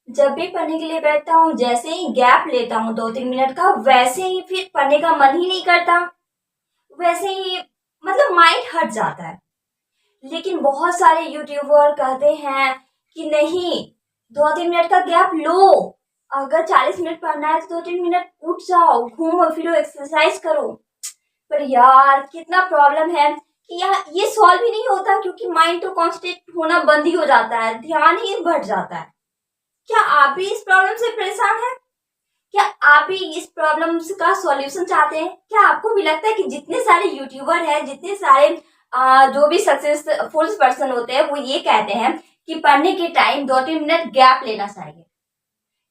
जब भी पढ़ने के लिए बैठता हूँ, जैसे ही गैप लेता हूँ 2-3 मिनट का, वैसे ही फिर पढ़ने का मन ही नहीं करता। वैसे ही मतलब माइंड हट जाता है। लेकिन बहुत सारे यूट्यूबर कहते हैं कि नहीं, 2-3 मिनट का गैप लो। अगर 40 मिनट पढ़ना है तो 2-3 मिनट उठ जाओ, घूमो फिरो, एक्सरसाइज करो। पर यार कितना प्रॉब्लम है कि यहाँ ये सॉल्व ही नहीं होता, क्योंकि माइंड तो कॉन्सेंट्रेट होना बंद ही हो जाता है, ध्यान ही भट जाता है। क्या आप भी इस प्रॉब्लम से परेशान हैं? क्या आप भी इस प्रॉब्लम का सॉल्यूशन चाहते हैं? क्या आपको भी लगता है कि जितने सारे यूट्यूबर हैं, जितने सारे जो भी सक्सेसफुल पर्सन होते हैं, वो ये कहते हैं कि पढ़ने के टाइम 2-3 मिनट गैप लेना चाहिए?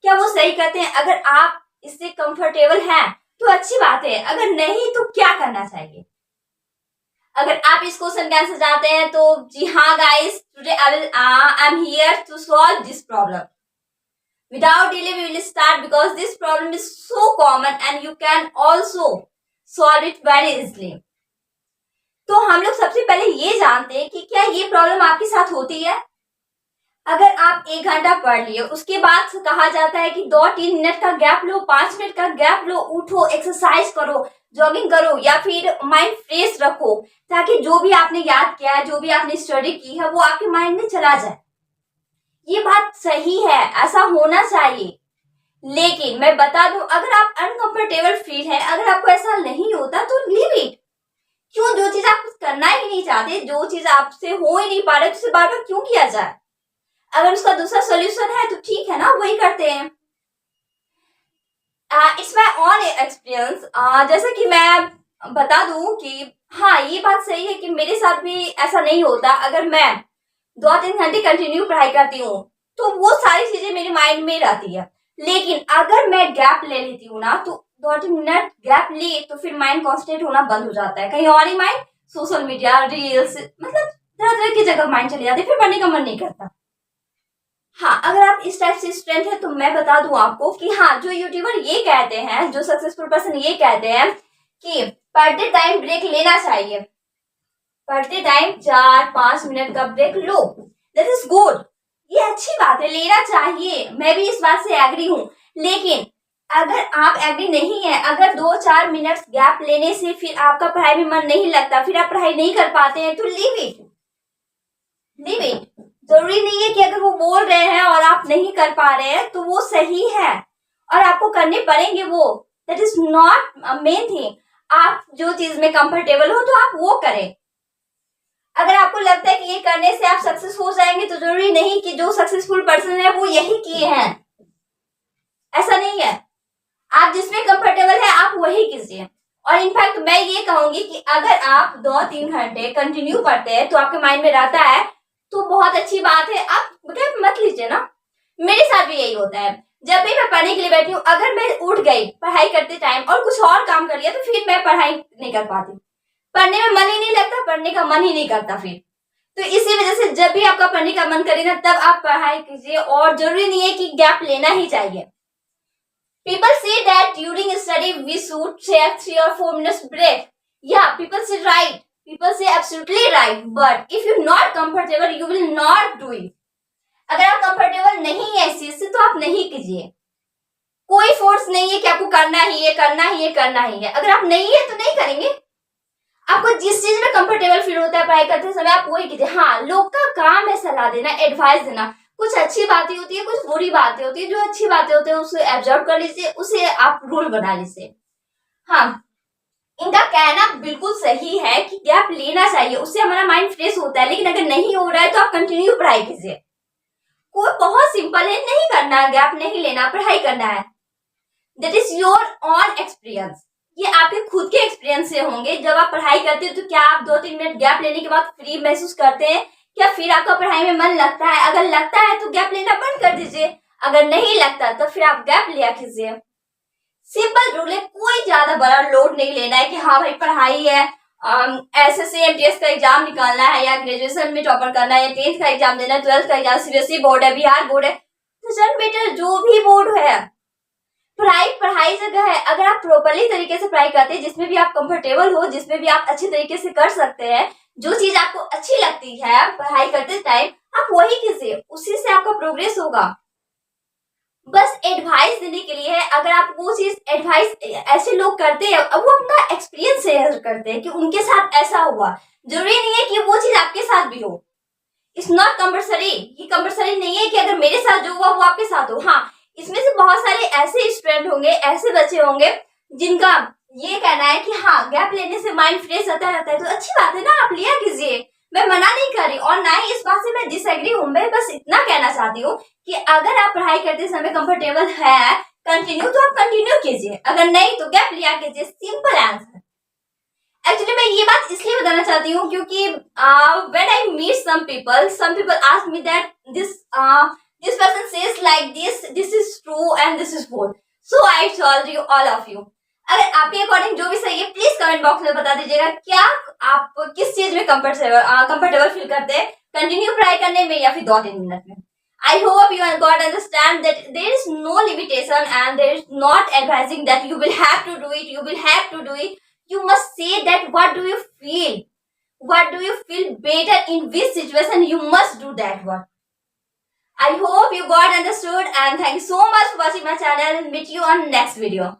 क्या वो सही कहते हैं? अगर आप इससे कंफर्टेबल हैं तो अच्छी बात है, अगर नहीं तो क्या करना चाहिए? अगर आप इस क्वेश्चन का आंसर जानते हैं तो जी हाँ guys, today I am here to solve this problem. Without delay, we will start because this problem is so common and you can also solve it very easily. तो हम लोग सबसे पहले ये जानते हैं कि क्या ये प्रॉब्लम आपके साथ होती है? अगर आप 1 घंटा पढ़ लिए, उसके बाद कहा जाता है कि 2-3 मिनट का गैप लो, 5 मिनट का गैप लो, उठो, एक्सरसाइज करो, जॉगिंग करो या फिर माइंड फ्रेश रखो, ताकि जो भी आपने याद किया है, जो भी आपने स्टडी की है, वो आपके माइंड में चला जाए। ये बात सही है, ऐसा होना चाहिए। लेकिन मैं बता दूं, अगर आप अनकंफर्टेबल फील है, अगर आपको ऐसा नहीं होता तो लीव इट। क्यों? जो चीज आप करना ही नहीं चाहते, जो चीज आपसे हो ही नहीं पा रहा, उसे बार बार क्यों किया जाए? अगर उसका दूसरा सोल्यूशन है तो ठीक है ना, वही करते हैं। It's my on experience. जैसे कि मैं बता दूं कि हाँ, ये बात सही है कि मेरे साथ भी ऐसा नहीं होता। अगर मैं 2-3 घंटे कंटिन्यू पढ़ाई करती हूँ तो वो सारी चीजें मेरे माइंड में रहती है। लेकिन अगर मैं गैप ले लेती हूँ ना, तो 2-3 मिनट गैप ली तो फिर माइंड कॉन्सेंट्रेट होना बंद हो जाता है, कहीं और ही माइंड सोशल मीडिया, रील्स, मतलब तरह तरह की जगह माइंड चले जाते हैं, फिर पढ़ने का मन नहीं करता। हाँ, अगर आप इस टाइप से स्टूडेंट है तो मैं बता दूं आपको कि हाँ, जो यूट्यूबर ये कहते हैं, जो सक्सेसफुल पर्सन ये कहते हैं कि पढ़ते टाइम ब्रेक लेना चाहिए, पढ़ते टाइम 4-5 मिनट का ब्रेक लो, दैट इज गुड। ये अच्छी बात है, लेना चाहिए, मैं भी इस बात से एग्री हूं। लेकिन अगर आप एग्री नहीं है, अगर 2-4 मिनट गैप लेने से फिर आपका पढ़ाई में मन नहीं लगता, फिर आप पढ़ाई नहीं कर पाते हैं, तो लीव इट, लीव इट। जरूरी नहीं है कि अगर वो बोल रहे हैं और आप नहीं कर पा रहे हैं तो वो सही है और आपको करने पड़ेंगे वो, that is not main thing. आप जो चीज में कंफर्टेबल हो तो आप वो करें। अगर आपको लगता है कि ये करने से आप सक्सेस हो जाएंगे, तो जरूरी नहीं कि जो सक्सेसफुल पर्सन है वो यही किए हैं, ऐसा नहीं है। आप जिसमें कंफर्टेबल है आप वही कीजिए। और इनफैक्ट मैं ये कहूंगी कि अगर आप 2-3 घंटे कंटिन्यू पढ़ते हैं तो आपके माइंड में रहता है तो बहुत अच्छी बात है, आप मतलब मत लीजिए ना। मेरे साथ भी यही होता है, जब भी मैं पढ़ने के लिए बैठी हूँ, अगर मैं उठ गई पढ़ाई करते टाइम और कुछ और काम कर लिया तो फिर मैं पढ़ाई नहीं कर पाती, पढ़ने में मन ही नहीं लगता, पढ़ने का मन ही नहीं करता फिर। तो इसी वजह से जब भी आपका पढ़ने का मन करे ना, तब आप पढ़ाई कीजिए, और जरूरी नहीं है कि गैप लेना ही चाहिए। People say that during study we should take 3 or 4 minutes break. Yeah, people say right. People say absolutely right. But if you're not comfortable, you will not do it. अगर आप कंफर्टेबल नहीं है इस चीज से तो आप नहीं कीजिए। कोई फोर्स नहीं है कि आपको करना ही है, करना ही है, करना ही है। अगर आप नहीं है तो नहीं करेंगे। आपको जिस चीज में कंफर्टेबल फील होता है पढ़ाई करते समय, आप वही कीजिए। हाँ, लोग का काम है सलाह देना, एडवाइस देना। कुछ अच्छी बातें होती है, कुछ बुरी बातें होती है। जो अच्छी बातें होती है उसे एब्जॉर्ब कर लीजिए, उसे आप रूल बना लीजिए। हाँ, इनका कहना बिल्कुल सही है कि गैप लेना चाहिए, उससे हमारा माइंड फ्रेश होता है। लेकिन अगर नहीं हो रहा है तो आप कंटिन्यू पढ़ाई कीजिए। कोई बहुत सिंपल है, नहीं करना है, गैप नहीं लेना, पढ़ाई करना है। That is your on experience. ये आपके खुद के एक्सपीरियंस से होंगे। जब आप पढ़ाई करते हो तो क्या आप 2-3 मिनट गैप लेने के बाद फ्री महसूस करते हैं? क्या फिर आपका पढ़ाई में मन लगता है? अगर लगता है तो गैप लेना बंद कर दीजिए, अगर नहीं लगता तो फिर आप गैप लिया कीजिए। सिंपल रूल है, कोई ज्यादा बड़ा लोड नहीं लेना है कि हाँ भाई पढ़ाई है, एसएससी एमटीएस का एग्जाम निकालना है, या ग्रेजुएशन में टॉपर करना है, या 10th का एग्जाम देना है, 12th का एग्जाम, सीबीएसई बोर्ड है, बिहार बोर्ड है, डजंट मैटर, जो भी बोर्ड है, पढ़ाई पढ़ाई जगह है। अगर आप प्रॉपरली तरीके से पढ़ाई करते हैं, जिसमें भी आप कंफर्टेबल हो, जिसमें भी आप अच्छे तरीके से कर सकते हैं, जो चीज आपको अच्छी लगती है पढ़ाई करते टाइम, आप वही कीजिए, उसी से आपका प्रोग्रेस होगा। बस एडवाइस देने के लिए है। अगर आप वो चीज एडवाइस ऐसे लोग करते हैं, अब वो अपना एक्सपीरियंस शेयर करते हैं कि उनके साथ ऐसा हुआ, जरूरी नहीं है कि वो चीज आपके साथ भी हो। इट्स नॉट कंपल्सरी, ये कंपल्सरी नहीं है कि अगर मेरे साथ जो हुआ वो आपके साथ हो। हाँ, इसमें से बहुत सारे ऐसे स्टूडेंट होंगे, ऐसे बच्चे होंगे जिनका ये कहना है कि हाँ, गैप लेने से माइंड फ्रेश होता रहता है, तो अच्छी बात है ना, आप लिया कीजिए, मैं मना नहीं कर रही, और ना ही इस बात से मैं डिसएग्री हूँ। मैं बस इतना कहना चाहती हूँ कि अगर आप पढ़ाई करते समय कंफर्टेबल है कंटिन्यू, तो आप कंटिन्यू कीजिए, अगर नहीं तो गैप लिया कीजिए, सिंपल आंसर। एक्चुअली मैं ये बात इसलिए बताना चाहती हूँ क्योंकि when I meet some people ask me that this person says like this is true and this is false, so I told you all of you. अगर आपके अकॉर्डिंग जो भी सही है प्लीज कमेंट बॉक्स में बता दीजिएगा, क्या आप किस चीज में कंफर्टेबल फील करते हैं, कंटिन्यू पढ़ाई करने में या फिर 2-3 मिनट में। I hope you and God understand that there is no limitation and there is not advising that you will have to do it, you will have to do it. You must say that what do you feel? What do you feel better in which situation you must do that one. I hope you got understood and thank you so much for watching my channel. Meet you on next video.